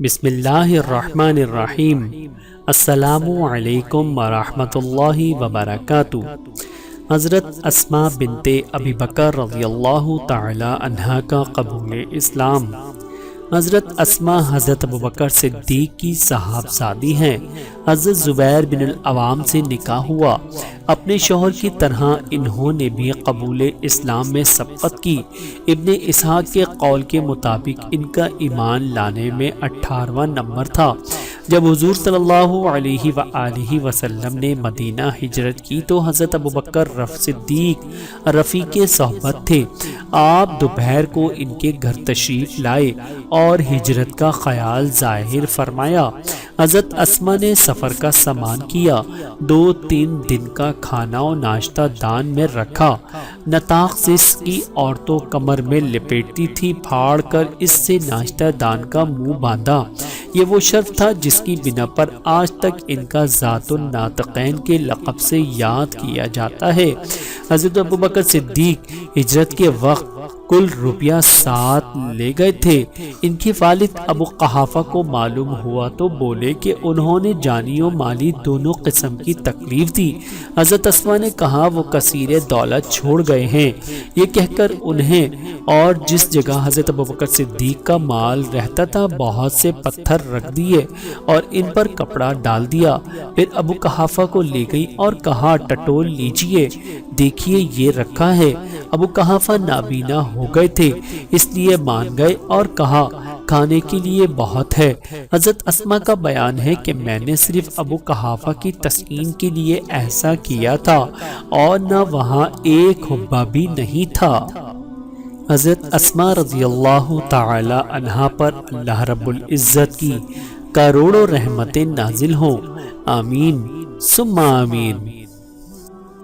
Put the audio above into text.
بسم اللہ الرحمن الرحیم۔ السلام علیکم ورحمۃ اللہ وبرکاتہ۔ حضرت اسماء بنت ابی بکر رضی اللہ تعالی عنہا کا قبول اسلام۔ حضرت اسماء حضرت ابوبکر صدیق کی صاحبزادی ہیں۔ حضرت زبیر بن العوام سے نکاح ہوا۔ اپنے شوہر کی طرح انہوں نے بھی قبول اسلام میں سبقت کی۔ ابن اسحاق کے قول کے مطابق ان کا ایمان لانے میں 18واں نمبر تھا۔ جب حضور صلی اللہ علیہ وآلہ وسلم نے مدینہ ہجرت کی تو حضرت ابوبکر صدیق رفیق صحبت تھے۔ آپ دوپہر کو ان کے گھر تشریف لائے اور ہجرت کا خیال ظاہر فرمایا۔ حضرت اسماء نے سفر کا سامان کیا۔ 2-3 دن کا کھانا و ناشتہ دان میں رکھا۔ نطاق سے اس کی عورتوں کمر میں لپیٹتی تھی، پھاڑ کر اس سے ناشتہ دان کا منہ باندھا۔ یہ وہ شرف تھا جس کی بنا پر آج تک ان کا ذات الناطقین کے لقب سے یاد کیا جاتا ہے۔ حضرت ابوبکر صدیق ہجرت کے وقت کل روپیہ 7 لے گئے تھے۔ ان کے والد ابو قحافہ کو معلوم ہوا تو بولے کہ انہوں نے جانی و مالی دونوں قسم کی تکلیف دی۔ حضرت اسماء نے کہا وہ کثیر دولت چھوڑ گئے ہیں۔ یہ کہہ کر انہیں اور جس جگہ حضرت ابوبکر صدیق کا مال رہتا تھا بہت سے پتھر رکھ دیے اور ان پر کپڑا ڈال دیا۔ پھر ابو قحافہ کو لے گئی اور کہا ٹٹول لیجئے، دیکھیے یہ رکھا ہے۔ ابو قحافہ نابینا ہو گئے تھے، اس لیے مان گئے اور کہا کھانے کے لیے بہت ہے۔ حضرت اسماء کا بیان ہے کہ میں نے صرف ابو قحافہ کی تسکین کے لیے ایسا کیا تھا اور نہ وہاں ایک حبہ بھی نہیں تھا۔ حضرت اسماء رضی اللہ تعالی عنہا پر اللہ رب العزت کی کروڑوں رحمتیں نازل ہوں، آمین ثم آمین۔